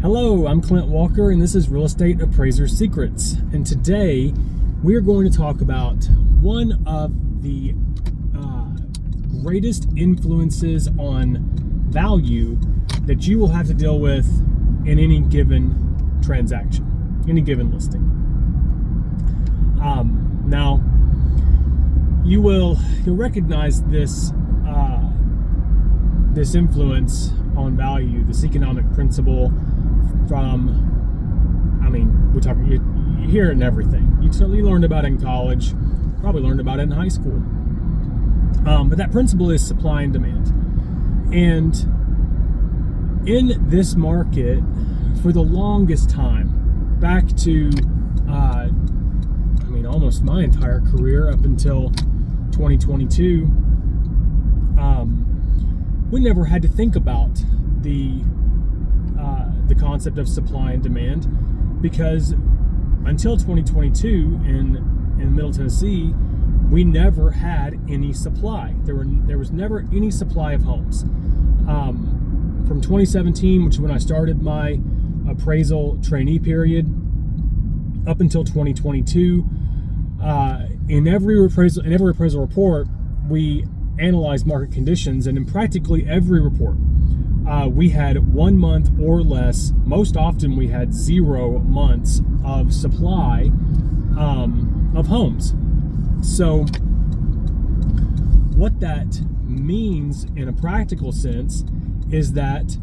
Hello, I'm Clint Walker, and this is Real Estate Appraiser Secrets. And today, we are going to talk about one of the greatest influences on value that you will have to deal with in any given transaction, any given listing. Now, you'll recognize this this influence on value, this economic principle from, you hear it in everything. You learned about it in college, probably learned about it in high school. But that principle is supply and demand. And in this market, for the longest time, back to, almost my entire career up until 2022, we never had to think about the concept of supply and demand, because until 2022 in Middle Tennessee, we never had any supply. There was never any supply of homes. From 2017, which is when I started my appraisal trainee period, up until 2022, in every appraisal report, we analyzed market conditions, and in practically every report, we had 1 month or less. Most often, we had 0 months of supply of homes. So, what that means in a practical sense is that,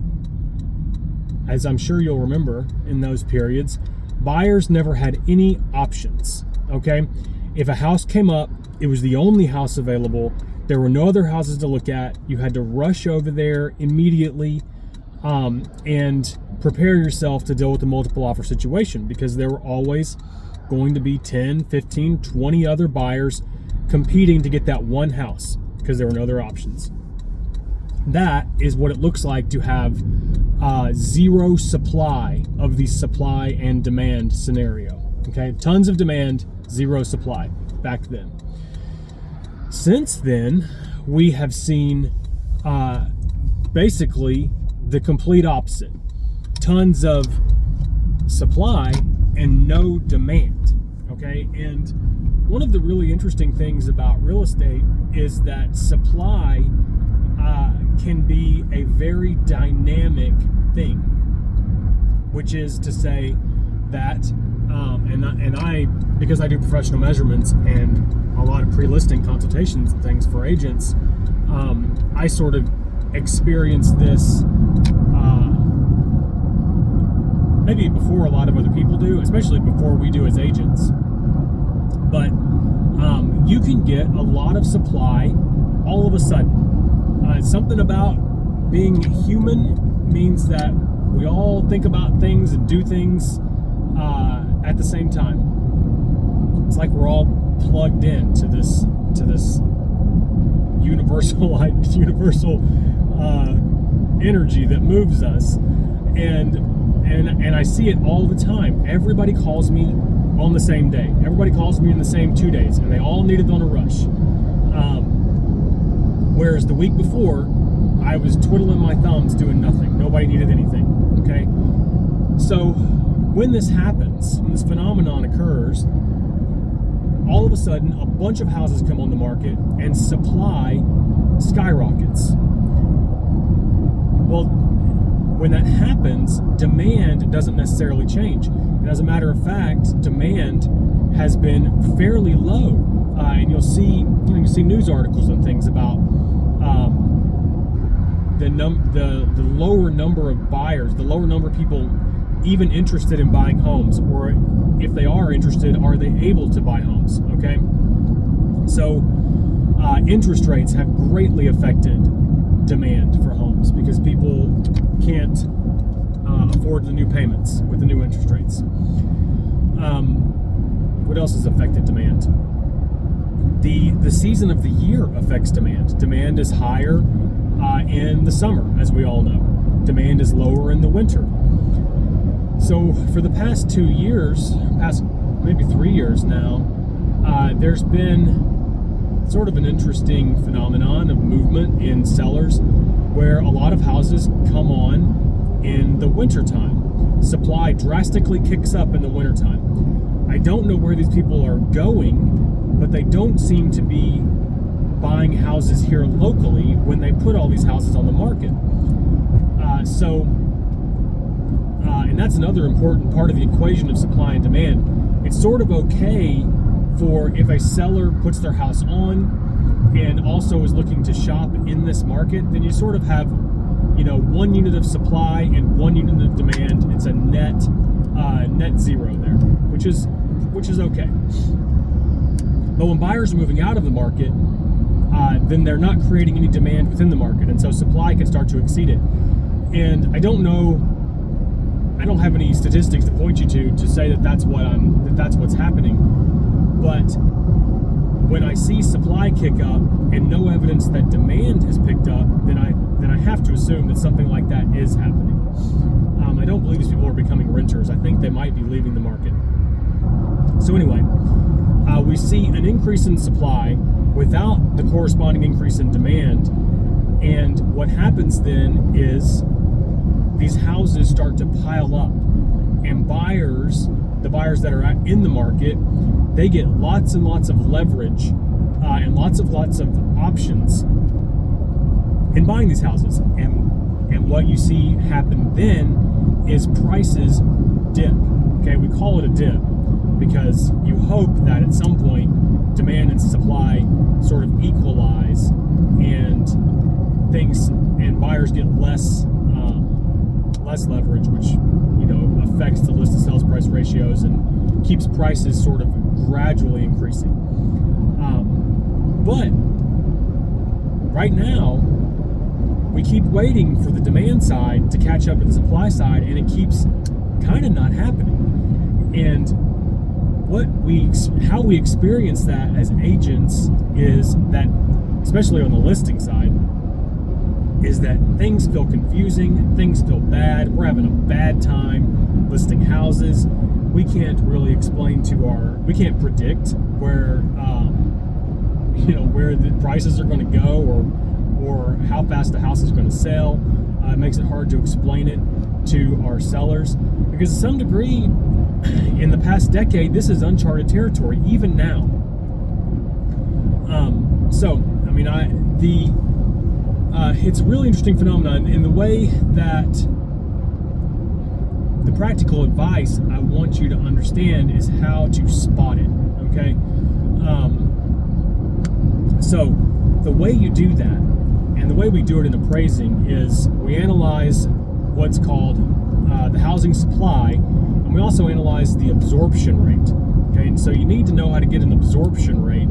as I'm sure you'll remember in those periods, buyers never had any options. Okay, if a house came up, it was the only house available. There were no other houses to look at. You had to rush over there immediately and prepare yourself to deal with the multiple offer situation, because there were always going to be 10, 15, 20 other buyers competing to get that one house because there were no other options. That is what it looks like to have zero supply of the supply and demand scenario. Okay, tons of demand, zero supply back then. Since then, we have seen basically the complete opposite. Tons of supply and no demand, okay? And one of the really interesting things about real estate is that supply can be a very dynamic thing, which is to say that, and I, because I do professional measurements and a lot of pre-listing consultations and things for agents, I sort of experience this maybe before a lot of other people do, especially before we do as agents. But you can get a lot of supply all of a sudden. Something about being human means that we all think about things and do things at the same time. It's like we're all plugged in to this universal energy that moves us, and I see it all the time. Everybody calls me on the same day. Everybody calls me in the same 2 days, and they all need it on a rush. Whereas the week before, I was twiddling my thumbs doing nothing. Nobody needed anything. Okay, so when this happens, when this phenomenon occurs, all of a sudden, a bunch of houses come on the market and supply skyrockets. Well, when that happens, demand doesn't necessarily change. And as a matter of fact, demand has been fairly low. And you'll see news articles and things about the lower number of buyers, the lower number of people even interested in buying homes, or if they are interested, are they able to buy homes? Okay, so interest rates have greatly affected demand for homes because people can't afford the new payments with the new interest rates. What else has affected demand? The season of the year affects demand. Demand is higher in the summer, as we all know. Demand is lower in the winter. So for the past 2 years, past maybe 3 years now, there's been sort of an interesting phenomenon of movement in sellers where a lot of houses come on in the wintertime. supply drastically kicks up in the wintertime. I don't know where these people are going, but they don't seem to be buying houses here locally when they put all these houses on the market. And that's another important part of the equation of supply and demand. It's sort of okay for if a seller puts their house on and also is looking to shop in this market, then you sort of have, one unit of supply and one unit of demand. It's a net zero there, which is okay. But when buyers are moving out of the market, then they're not creating any demand within the market, and so supply can start to exceed it. And I don't have any statistics to point you to say that's what's happening. But when I see supply kick up and no evidence that demand has picked up, then I have to assume that something like that is happening. I don't believe these people are becoming renters. I think they might be leaving the market. So anyway, we see an increase in supply without the corresponding increase in demand. And what happens then is these houses start to pile up, and the buyers that are in the market, they get lots and lots of leverage and lots of options in buying these houses. And what you see happen then is prices dip. Okay, we call it a dip because you hope that at some point demand and supply sort of equalize, and buyers get less leverage, which affects the list to sales price ratios and keeps prices sort of gradually increasing. But right now we keep waiting for the demand side to catch up to the supply side, and it keeps kind of not happening. And how we experience that as agents is that, especially on the listing side, is that things feel confusing, things feel bad, we're having a bad time listing houses. We can't really we can't predict where the prices are going to go or how fast the house is going to sell. It makes it hard to explain it to our sellers because to some degree in the past decade, this is uncharted territory, even now. It's a really interesting phenomenon in the way that the practical advice I want you to understand is how to spot it, okay? So the way you do that, and the way we do it in appraising, is we analyze what's called the housing supply, and we also analyze the absorption rate, okay? And so you need to know how to get an absorption rate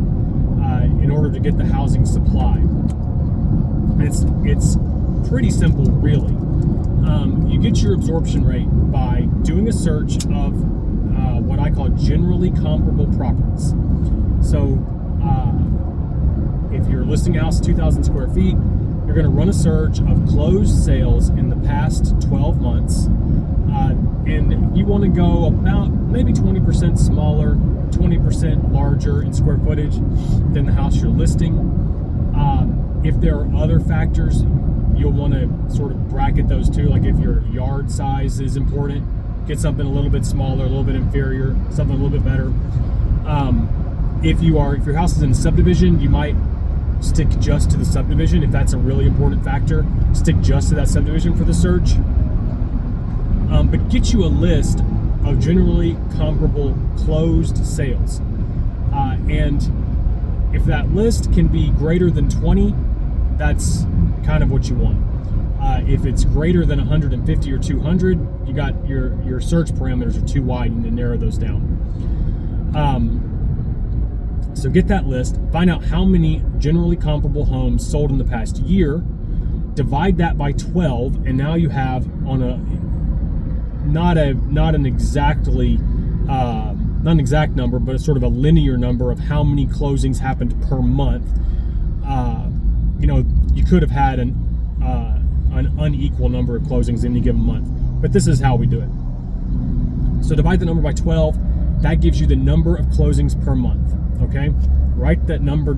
in order to get the housing supply. It's pretty simple, really. You get your absorption rate by doing a search of what I call generally comparable properties. So if you're listing a house 2,000 square feet, you're going to run a search of closed sales in the past 12 months. And you want to go about maybe 20% smaller, 20% larger in square footage than the house you're listing. If there are other factors, you'll want to sort of bracket those too. Like if your yard size is important, get something a little bit smaller, a little bit inferior, something a little bit better. If your house is in a subdivision, you might stick just to the subdivision. If that's a really important factor, stick just to that subdivision for the search. But get you a list of generally comparable closed sales. And if that list can be greater than 20, that's kind of what you want. If it's greater than 150 or 200, you got your search parameters are too wide. You need to narrow those down. So get that list, find out how many generally comparable homes sold in the past year, divide that by 12, and now you have on a not an exact number, but it's sort of a linear number of how many closings happened per month. You could have had an unequal number of closings in any given month, but this is how we do it. So divide the number by 12. That gives you the number of closings per month. Okay, write that number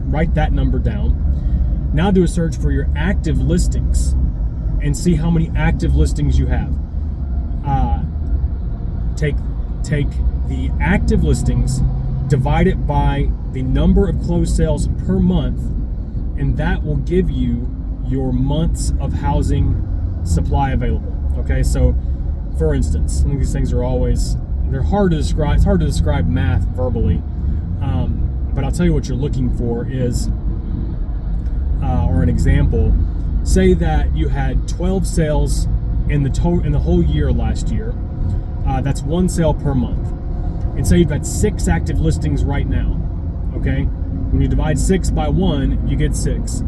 down. Now do a search for your active listings and see how many active listings you have. take the active listings, divide it by the number of closed sales per month, and that will give you your months of housing supply available. Okay, so for instance, I think these things are they're hard to describe. It's hard to describe math verbally, but I'll tell you what you're looking for is, or an example. Say that you had 12 sales in the whole year last year. That's 1 sale per month. And say you've got 6 active listings right now. Okay, when you divide 6 by 1, you get 6,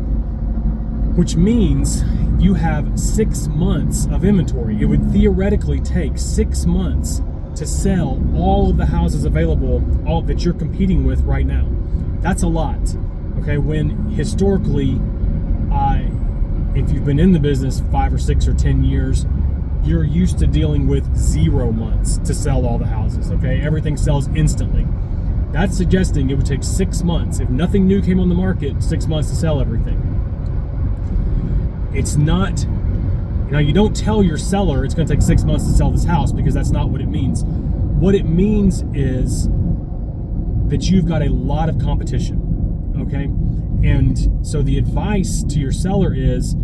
which means you have 6 months of inventory. It would theoretically take 6 months to sell all of the houses available, all that you're competing with right now. That's a lot. Okay, when historically, if you've been in the business 5 or 6 or 10 years, you're used to dealing with 0 months to sell all the houses. Okay, everything sells instantly. That's suggesting it would take 6 months. If nothing new came on the market, 6 months to sell everything. It's not, you don't tell your seller it's going to take 6 months to sell this house, because that's not what it means. What it means is that you've got a lot of competition, okay? And so the advice to your seller is,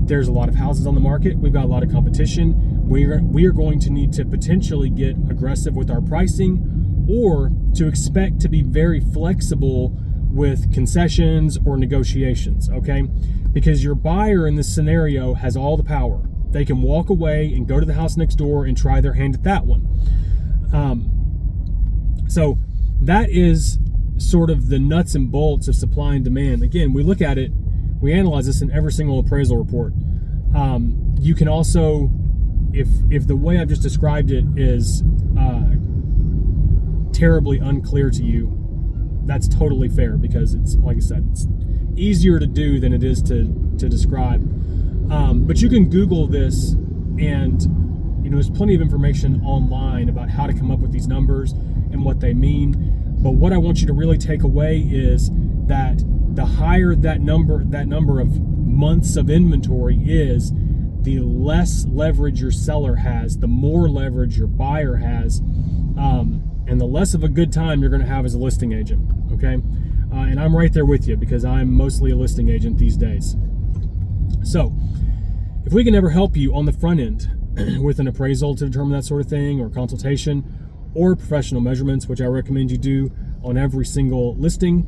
there's a lot of houses on the market. We've got a lot of competition. We are going to need to potentially get aggressive with our pricing, or to expect to be very flexible with concessions or negotiations, okay? Because your buyer in this scenario has all the power. They can walk away and go to the house next door and try their hand at that one. So that is sort of the nuts and bolts of supply and demand. Again, we look at it, we analyze this in every single appraisal report. You can also, if the way I've just described it is terribly unclear to you, that's totally fair, because it's, like I said, it's easier to do than it is to describe. But you can Google this, and there's plenty of information online about how to come up with these numbers and what they mean. But what I want you to really take away is that the higher that number of months of inventory is, the less leverage your seller has, the more leverage your buyer has, and the less of a good time you're going to have as a listing agent. Okay, and I'm right there with you, because I'm mostly a listing agent these days. So if we can ever help you on the front end with an appraisal to determine that sort of thing, or consultation, or professional measurements, which I recommend you do on every single listing,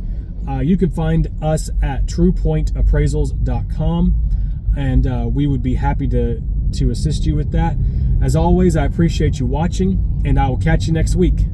you can find us at truepointappraisals.com, and we would be happy to assist you with that. As always, I appreciate you watching, and I will catch you next week.